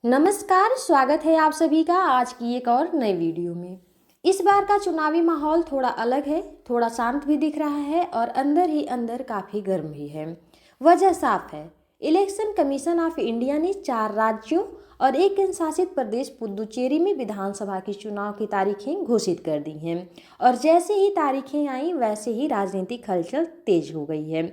नमस्कार, स्वागत है आप सभी का आज की एक और नई वीडियो में। इस बार का चुनावी माहौल थोड़ा अलग है, थोड़ा शांत भी दिख रहा है और अंदर ही अंदर काफ़ी गर्म भी है। वजह साफ है, इलेक्शन कमीशन ऑफ इंडिया ने 4 राज्यों और एक केंद्र शासित प्रदेश पुदुचेरी में विधानसभा की चुनाव की तारीखें घोषित कर दी हैं और जैसे ही तारीखें आई वैसे ही राजनीतिक हलचल तेज हो गई है।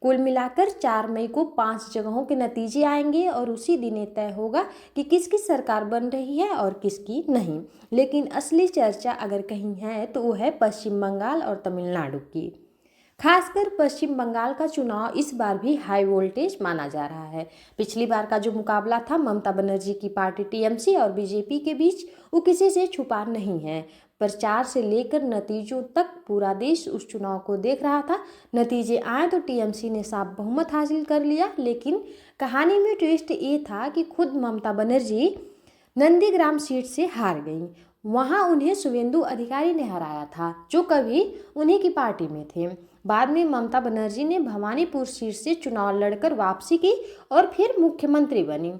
कुल मिलाकर 4 मई को 5 जगहों के नतीजे आएंगे और उसी दिन ये तय होगा कि किसकी सरकार बन रही है और किसकी नहीं। लेकिन असली चर्चा अगर कहीं है तो वो है पश्चिम बंगाल और तमिलनाडु की। खासकर पश्चिम बंगाल का चुनाव इस बार भी हाई वोल्टेज माना जा रहा है। पिछली बार का जो मुकाबला था ममता बनर्जी की पार्टी टीएमसी और बीजेपी के बीच, वो किसी से छुपा नहीं है। प्रचार से लेकर नतीजों तक पूरा देश उस चुनाव को देख रहा था। नतीजे आए तो टीएमसी ने साफ बहुमत हासिल कर लिया, लेकिन कहानी में ट्विस्ट ये था कि खुद ममता बनर्जी नंदीग्राम सीट से हार गईं। वहां उन्हें शुवेंदु अधिकारी ने हराया था, जो कभी उन्हीं की पार्टी में थे। बाद में ममता बनर्जी ने भवानीपुर सीट से चुनाव लड़कर वापसी की और फिर मुख्यमंत्री बनी।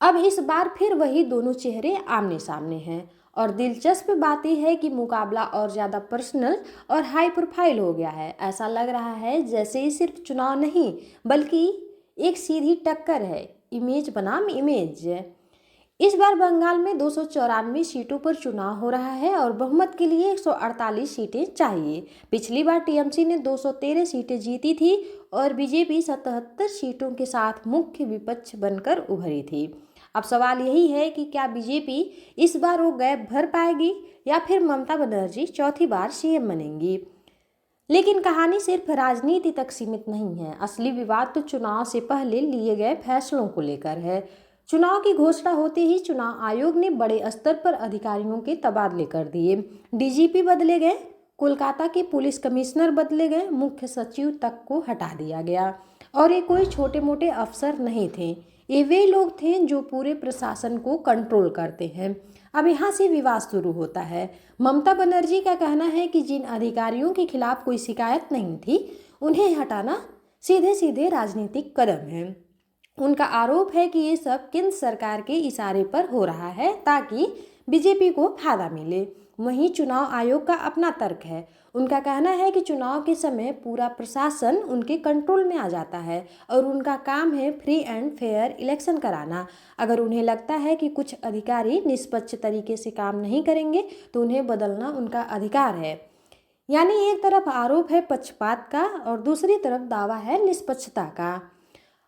अब इस बार फिर वही दोनों चेहरे आमने सामने हैं और दिलचस्प बात यह है कि मुकाबला और ज़्यादा पर्सनल और हाई प्रोफाइल हो गया है। ऐसा लग रहा है जैसे ये सिर्फ चुनाव नहीं बल्कि एक सीधी टक्कर है, इमेज बनाम इमेज। इस बार बंगाल में 294 सीटों पर चुनाव हो रहा है और बहुमत के लिए 148 सीटें चाहिए। पिछली बार टीएमसी ने 213 सीटें जीती थी और बीजेपी 77 सीटों के साथ मुख्य विपक्ष बनकर उभरी थी। अब सवाल यही है कि क्या बीजेपी इस बार वो गैप भर पाएगी या फिर ममता बनर्जी चौथी बार सीएम बनेंगी। लेकिन कहानी सिर्फ राजनीति तक सीमित नहीं है। असली विवाद तो चुनाव से पहले लिए गए फैसलों को लेकर है। चुनाव की घोषणा होते ही चुनाव आयोग ने बड़े स्तर पर अधिकारियों के तबादले कर दिए। डीजीपी बदले गए, कोलकाता के पुलिस कमिश्नर बदले गए, मुख्य सचिव तक को हटा दिया गया। और ये कोई छोटे मोटे अफसर नहीं थे, ये वे लोग थे जो पूरे प्रशासन को कंट्रोल करते हैं। अब यहाँ से विवाद शुरू होता है। ममता बनर्जी का कहना है कि जिन अधिकारियों के खिलाफ कोई शिकायत नहीं थी उन्हें हटाना सीधे सीधे राजनीतिक कदम है। उनका आरोप है कि ये सब केंद्र सरकार के इशारे पर हो रहा है ताकि बीजेपी को फायदा मिले। वहीं चुनाव आयोग का अपना तर्क है। उनका कहना है कि चुनाव के समय पूरा प्रशासन उनके कंट्रोल में आ जाता है और उनका काम है फ्री एंड फेयर इलेक्शन कराना। अगर उन्हें लगता है कि कुछ अधिकारी निष्पक्ष तरीके से काम नहीं करेंगे तो उन्हें बदलना उनका अधिकार है। यानी एक तरफ आरोप है पक्षपात का और दूसरी तरफ दावा है निष्पक्षता का।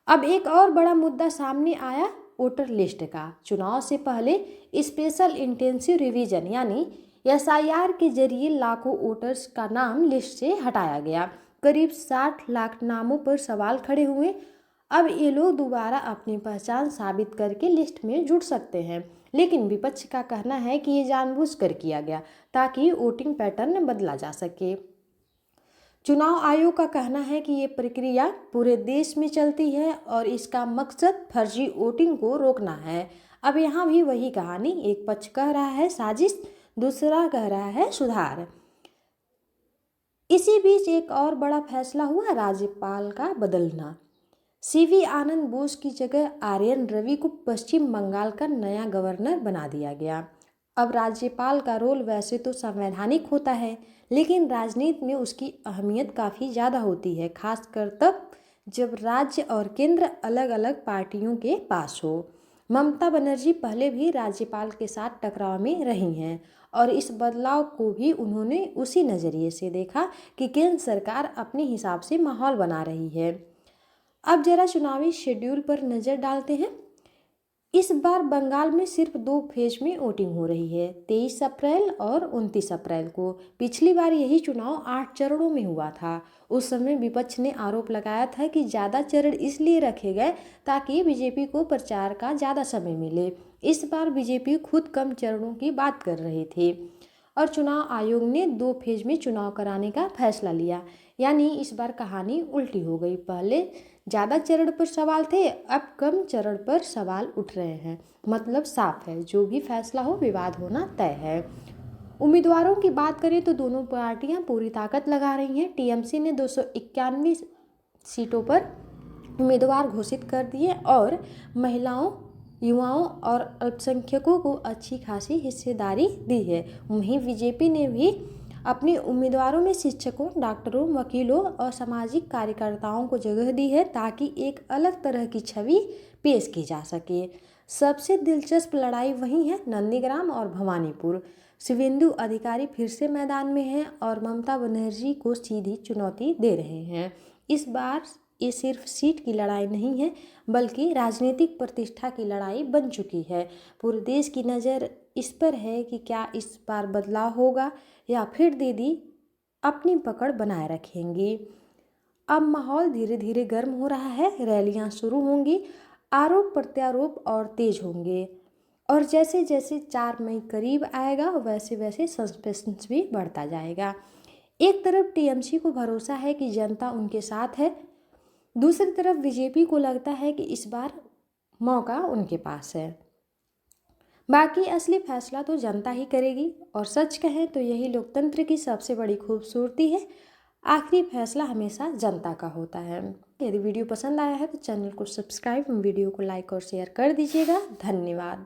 अब एक और बड़ा मुद्दा सामने आया, वोटर लिस्ट का। चुनाव से पहले स्पेशल इंटेंसिव रिवीजन यानी एसआईआर के जरिए लाखों वोटर्स का नाम लिस्ट से हटाया गया। करीब 60 लाख नामों पर सवाल खड़े हुए। अब ये लोग दोबारा अपनी पहचान साबित करके लिस्ट में जुड़ सकते हैं, लेकिन विपक्ष का कहना है कि ये जानबूझकर किया गया ताकि वोटिंग पैटर्न बदला जा सके। चुनाव आयोग का कहना है कि ये प्रक्रिया पूरे देश में चलती है और इसका मकसद फर्जी वोटिंग को रोकना है। अब यहाँ भी वही कहानी, एक पक्ष कह रहा है साजिश, दूसरा कह रहा है सुधार। इसी बीच एक और बड़ा फैसला हुआ, राज्यपाल का बदलना। सीवी आनंद बोस की जगह आर्यन रवि को पश्चिम बंगाल का नया गवर्नर बना दिया गया। अब राज्यपाल का रोल वैसे तो संवैधानिक होता है, लेकिन राजनीति में उसकी अहमियत काफ़ी ज़्यादा होती है, खासकर तब जब राज्य और केंद्र अलग अलग पार्टियों के पास हो। ममता बनर्जी पहले भी राज्यपाल के साथ टकराव में रही हैं और इस बदलाव को भी उन्होंने उसी नज़रिए से देखा कि केंद्र सरकार अपने हिसाब से माहौल बना रही है। अब जरा चुनावी शेड्यूल पर नज़र डालते हैं। इस बार बंगाल में सिर्फ 2 फेज में वोटिंग हो रही है, 23 अप्रैल और 29 अप्रैल को। पिछली बार यही चुनाव 8 चरणों में हुआ था। उस समय विपक्ष ने आरोप लगाया था कि ज़्यादा चरण इसलिए रखे गए ताकि बीजेपी को प्रचार का ज़्यादा समय मिले। इस बार बीजेपी खुद कम चरणों की बात कर रही थी और चुनाव आयोग ने 2 फेज में चुनाव कराने का फैसला लिया। यानी इस बार कहानी उल्टी हो गई, पहले ज़्यादा चरण पर सवाल थे, अब कम चरण पर सवाल उठ रहे हैं। मतलब साफ है, जो भी फैसला हो विवाद होना तय है। उम्मीदवारों की बात करें तो दोनों पार्टियां पूरी ताकत लगा रही हैं। टीएमसी ने 291 सीटों पर उम्मीदवार घोषित कर दिए और महिलाओं युवाओं और अल्पसंख्यकों को अच्छी खासी हिस्सेदारी दी है। वहीं बीजेपी ने भी अपने उम्मीदवारों में शिक्षकों, डॉक्टरों, वकीलों और सामाजिक कार्यकर्ताओं को जगह दी है ताकि एक अलग तरह की छवि पेश की जा सके। सबसे दिलचस्प लड़ाई वही है नंदीग्राम और भवानीपुर। शिवेंदु अधिकारी फिर से मैदान में हैं और ममता बनर्जी को सीधी चुनौती दे रहे हैं। इस बार ये सिर्फ सीट की लड़ाई नहीं है बल्कि राजनीतिक प्रतिष्ठा की लड़ाई बन चुकी है। पूरे देश की नज़र इस पर है कि क्या इस बार बदलाव होगा या फिर दीदी अपनी पकड़ बनाए रखेंगी। अब माहौल धीरे धीरे गर्म हो रहा है, रैलियां शुरू होंगी, आरोप प्रत्यारोप और तेज होंगे और जैसे जैसे 4 मई करीब आएगा वैसे वैसे सस्पेंस भी बढ़ता जाएगा। एक तरफ टीएमसी को भरोसा है कि जनता उनके साथ है, दूसरी तरफ बीजेपी को लगता है कि इस बार मौका उनके पास है। बाकी असली फैसला तो जनता ही करेगी और सच कहें तो यही लोकतंत्र की सबसे बड़ी खूबसूरती है। आखिरी फैसला हमेशा जनता का होता है। यदि वीडियो पसंद आया है तो चैनल को सब्सक्राइब, वीडियो को लाइक और शेयर कर दीजिएगा। धन्यवाद।